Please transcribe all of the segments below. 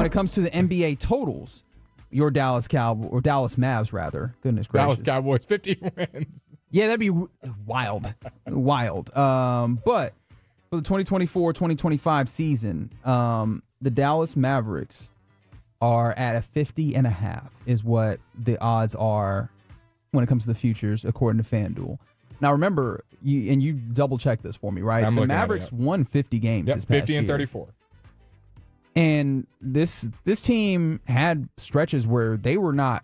it comes to the NBA totals, your Dallas Mavs, rather. Goodness gracious. Dallas Cowboys, 50 wins. Yeah, that'd be wild. Wild. But for the 2024-2025 season, the Dallas Mavericks are at a 50.5 is what the odds are when it comes to the futures, according to FanDuel. Now, remember, you double-check this for me, right? The Mavericks won 50 games this past year. 50 and 34. And this team had stretches where they were not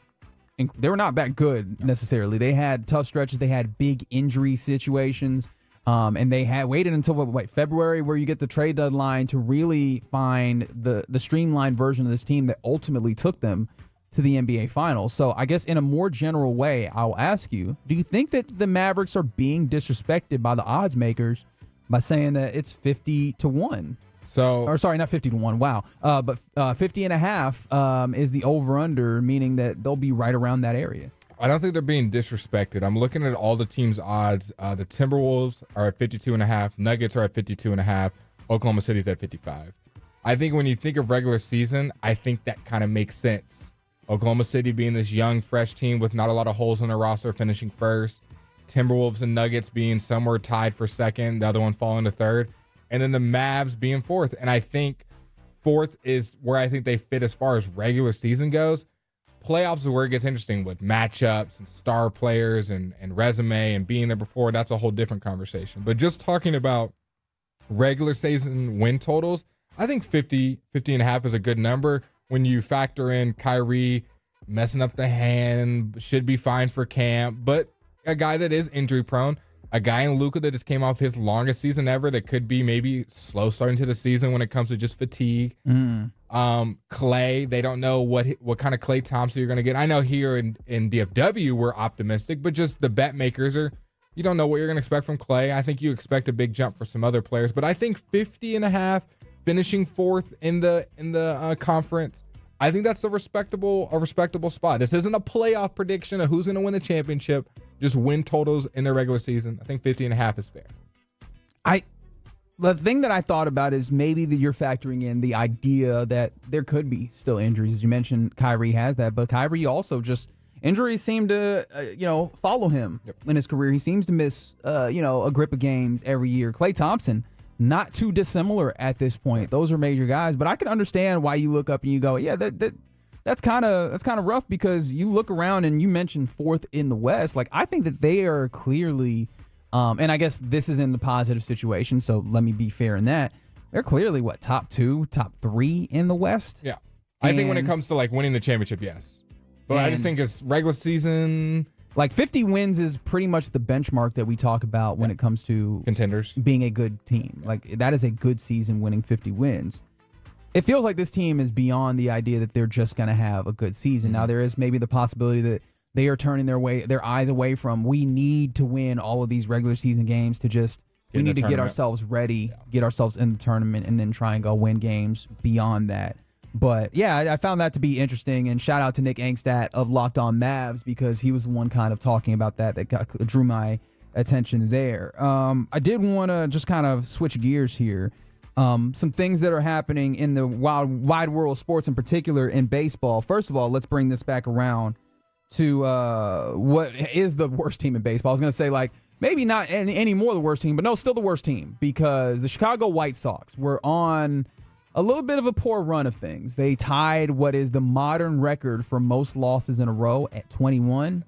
that good necessarily. They had tough stretches. They had big injury situations. And they had waited until February, where you get the trade deadline to really find the streamlined version of this team that ultimately took them to the NBA Finals. So I guess in a more general way, I'll ask you, do you think that the Mavericks are being disrespected by the odds makers by saying that it's 50-1? Or sorry, not 50-1. Wow. But 50.5 is the over-under, meaning that they'll be right around that area. I don't think they're being disrespected. I'm looking at all the teams' odds. The Timberwolves are at 52.5. Nuggets are at 52.5. Oklahoma City's at 55. I think when you think of regular season, I think that kind of makes sense. Oklahoma City being this young, fresh team with not a lot of holes in their roster, finishing first. Timberwolves and Nuggets being somewhere tied for second, the other one falling to third. And then the Mavs being fourth. And I think fourth is where I think they fit as far as regular season goes. Playoffs is where it gets interesting with matchups and star players and resume and being there before. That's a whole different conversation. But just talking about regular season win totals, I think 50.5 is a good number. When you factor in Kyrie messing up the hand, should be fine for camp, but a guy that is injury prone, a guy in Luka that just came off his longest season ever that could be maybe slow starting to the season when it comes to just fatigue. Clay, they don't know what kind of Clay Thompson you're going to get. I know here in DFW we're optimistic, but just the bet makers you don't know what you're going to expect from Clay. I think you expect a big jump for some other players, but I think 50.5, finishing fourth in the conference, I think that's a respectable spot. This isn't a playoff prediction of who's going to win the championship. Just win totals in the regular season. I think 50.5 is fair. The thing that I thought about is maybe that you're factoring in the idea that there could be still injuries. As you mentioned, Kyrie has that, but Kyrie also just injuries seem to follow him in his career. He seems to miss a grip of games every year. Klay Thompson, not too dissimilar at this point. Those are major guys, but I can understand why you look up and you go, yeah, that's kind of rough, because you look around and you mentioned fourth in the West. Like, I think that they are clearly, and I guess this is in the positive situation, so let me be fair in that. They're clearly top 2, top 3 in the West. Yeah. I think when it comes to winning the championship, yes. But I just think it's regular season. 50 wins is pretty much the benchmark that we talk about when it comes to contenders being a good team. That is a good season, winning 50 wins. It feels like this team is beyond the idea that they're just going to have a good season. Now, there is maybe the possibility that they are turning their eyes away from, we need to win all of these regular season games to we need to get ourselves ready, get ourselves in the tournament, and then try and go win games beyond that. But, yeah, I found that to be interesting, and shout out to Nick Angstadt of Locked On Mavs, because he was the one kind of talking about that drew my attention there. I did want to just kind of switch gears here. Some things that are happening in the wide world of sports, in particular in baseball. First of all, let's bring this back around to what is the worst team in baseball. I was going to say, maybe not any more the worst team, but no, still the worst team, because the Chicago White Sox were on a little bit of a poor run of things. They tied what is the modern record for most losses in a row at 21.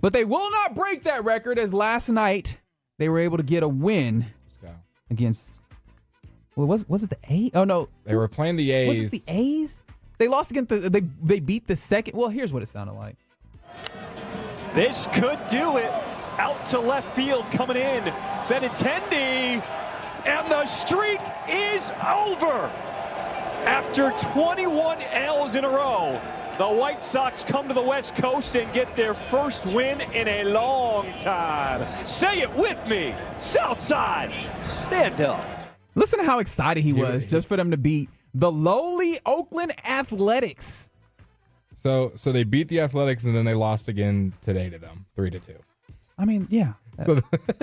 But they will not break that record, as last night they were able to get a win against... Well, was it the A's? Oh, no. They were playing the A's. Was it the A's? They lost against they beat the second. Well, here's what it sounded like. This could do it. Out to left field coming in. Benintendi. And the streak is over. After 21 L's in a row, the White Sox come to the West Coast and get their first win in a long time. Say it with me. Southside, stand up. Listen to how excited he was just for them to beat the lowly Oakland Athletics. So they beat the Athletics, and then they lost again today to them, 3-2. I mean, yeah.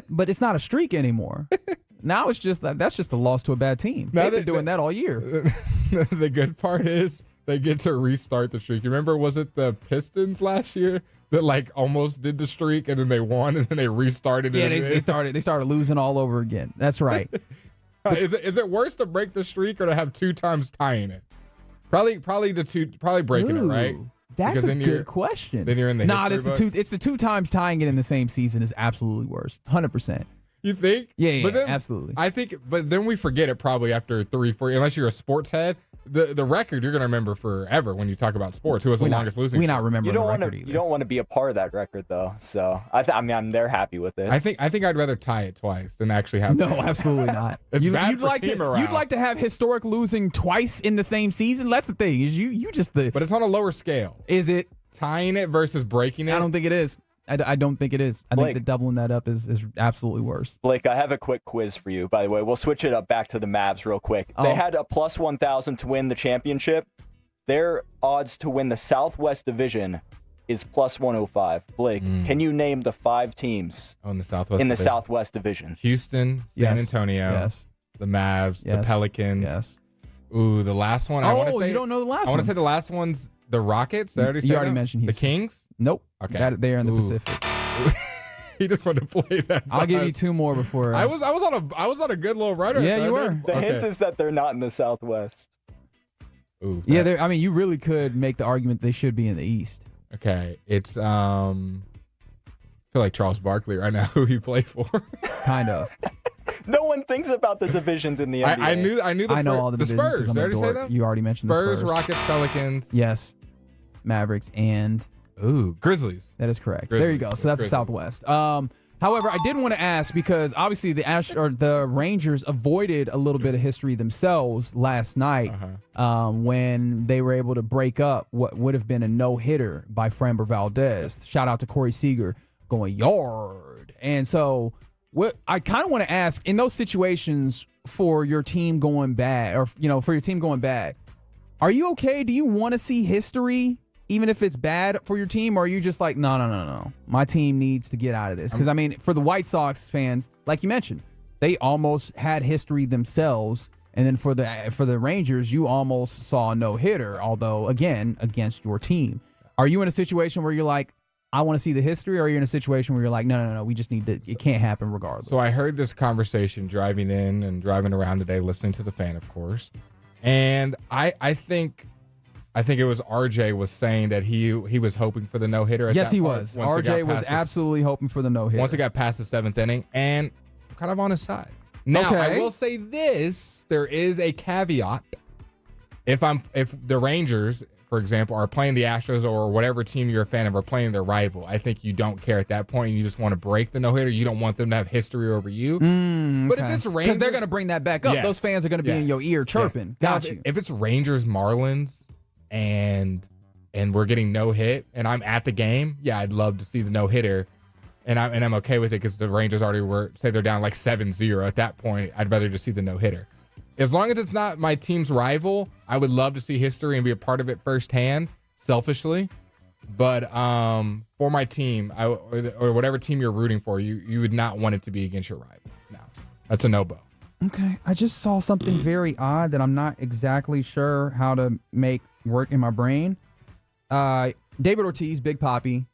But it's not a streak anymore. Now it's just that's just a loss to a bad team. They've been doing that all year. The good part is they get to restart the streak. You remember, was it the Pistons last year that like almost did the streak and then they won and then they restarted? Yeah, they started losing all over again. That's right. Is it worse to break the streak or to have 2 times tying it? Probably breaking it, right? That's a good question. Then you're in the it's the 2 times tying it in the same season is absolutely worse. 100%. You think? Yeah, but then, absolutely. I think, but then we forget it probably after 3, 4, unless you're a sports head. The record you're going to remember forever when you talk about sports. Who was the longest losing? We not remember the record either. You don't want to be a part of that record though. So they're happy with it. I think I'd rather tie it twice than actually have. No, absolutely not. It's bad for team morale. You'd like to have historic losing twice in the same season. That's the thing. Is you just the. But it's on a lower scale. Is it tying it versus breaking it? I don't think it is. I don't think it is. I think that doubling that up is absolutely worse. Blake, I have a quick quiz for you, by the way. We'll switch it up back to the Mavs real quick. They had a plus 1,000 to win the championship. Their odds to win the Southwest Division is plus 105. Blake, can you name the 5 teams in the Southwest Division? Houston, San Antonio, the Mavs, the Pelicans. Yes. Ooh, the last one. You don't know the last one. I want to say the last one's the Rockets. You already mentioned Houston. The Kings? Nope. Okay. They're in the Pacific. He just wanted to play that. I'll give you 2 more before. I was on a good little run. Yeah, you were. The hint is that they're not in the Southwest. Ooh, yeah, I mean, you really could make the argument they should be in the East. Okay, it's I feel like Charles Barkley right now, who he played for. Kind of. No one thinks about the divisions in the NBA. I know all the divisions. Spurs. Did I already say that? You already mentioned the Spurs. Rockets, Pelicans. Yes. Mavericks and Grizzlies. That is correct. Grizzlies. There you go. So that's the Southwest. However, I did want to ask because obviously the Rangers avoided a little bit of history themselves last night when they were able to break up what would have been a no-hitter by Framber Valdez. Shout out to Corey Seager going yard. And so what I kind of want to ask in those situations for your team going bad, or for your team going bad, are you okay? Do you want to see history? Even if it's bad for your team, or are you just like, no, my team needs to get out of this? Because, I mean, for the White Sox fans, like you mentioned, they almost had history themselves. And then for the Rangers, you almost saw a no-hitter, although, again, against your team. Are you in a situation where you're like, I want to see the history, or are you in a situation where you're like, no, we just need to, it can't happen regardless? So I heard this conversation driving in and driving around today, listening to the fan, of course. And I think it was RJ was saying that he was hoping for the no-hitter. Yes, he was. RJ was absolutely hoping for the no-hitter. Once it got past the 7th inning, and I'm kind of on his side. Now, I will say this. There is a caveat. If the Rangers, for example, are playing the Astros or whatever team you're a fan of are playing their rival, I think you don't care at that point. You just want to break the no-hitter. You don't want them to have history over you. But if it's Rangers... Because they're going to bring that back up. Yes, those fans are going to be in your ear chirping. Yes. Got you. If it's Rangers, Marlins... and we're getting no hit and I'm at the game, I'd love to see the no hitter, and I'm okay with it because the Rangers already say they're down like 7-0 at that point. I'd rather just see the no hitter. As long as it's not my team's rival, I would love to see history and be a part of it firsthand, selfishly. But for my team, or whatever team you're rooting for, you would not want it to be against your rival. No, that's a no-go. Okay, I just saw something very odd that I'm not exactly sure how to make work in my brain. David Ortiz, Big Papi,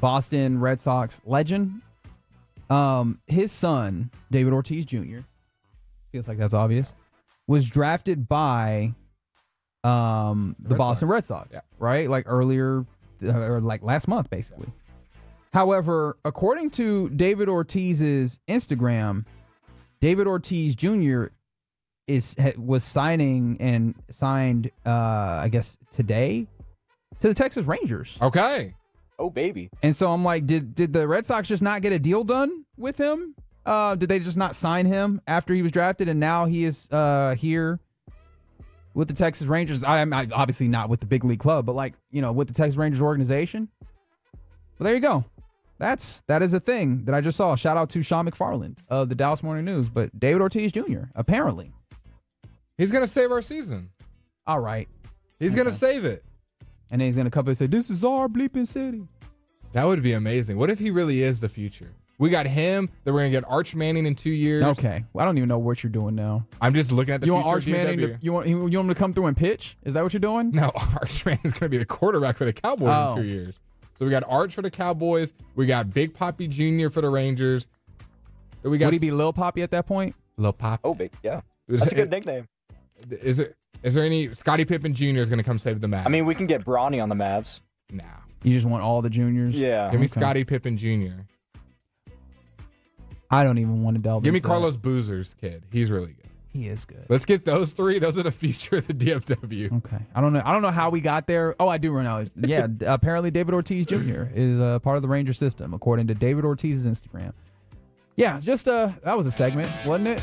Boston Red Sox legend. His son, David Ortiz Jr., feels like that's obvious, was drafted by the Boston Red Sox, right? Like earlier, or like last month, basically. However, according to David Ortiz's Instagram, David Ortiz Jr. was signed, I guess today, to the Texas Rangers. Okay. Oh, baby. And so I'm like, did the Red Sox just not get a deal done with him? Did they just not sign him after he was drafted, and now he is here with the Texas Rangers? I'm obviously not with the big league club, but with the Texas Rangers organization. Well, there you go. That is a thing that I just saw. Shout out to Sean McFarland of the Dallas Morning News. But David Ortiz Jr., apparently. He's going to save our season. All right. He's going to save it. And then he's going to come and say, this is our bleeping city. That would be amazing. What if he really is the future? We got him. Then we're gonna get Arch Manning in 2 years. Okay. Well, I don't even know what you're doing now. I'm just looking at the You future want Arch of Manning? DFW. You want him to come through and pitch? Is that what you're doing? No, Arch Manning's gonna be the quarterback for the Cowboys in 2 years. So we got Arch for the Cowboys. We got Big Poppy Jr. for the Rangers. We got Would he be Lil Poppy at that point? Lil Pop. Oh, big, yeah. That's a good nickname. Is there any Scottie Pippen Jr. is gonna come save the Mavs? I mean, we can get Bronny on the Mavs. nah. You just want all the juniors? Yeah. Give me Scottie Pippen Jr. I don't even want to delve Give me into that. Carlos Boozer's kid. He's really good. He is good. Let's get those three. Those are the future of the DFW. Okay. I don't know how we got there. Oh, I do know. Yeah, apparently David Ortiz Jr. is part of the Ranger system, according to David Ortiz's Instagram. Yeah, just that was a segment, wasn't it?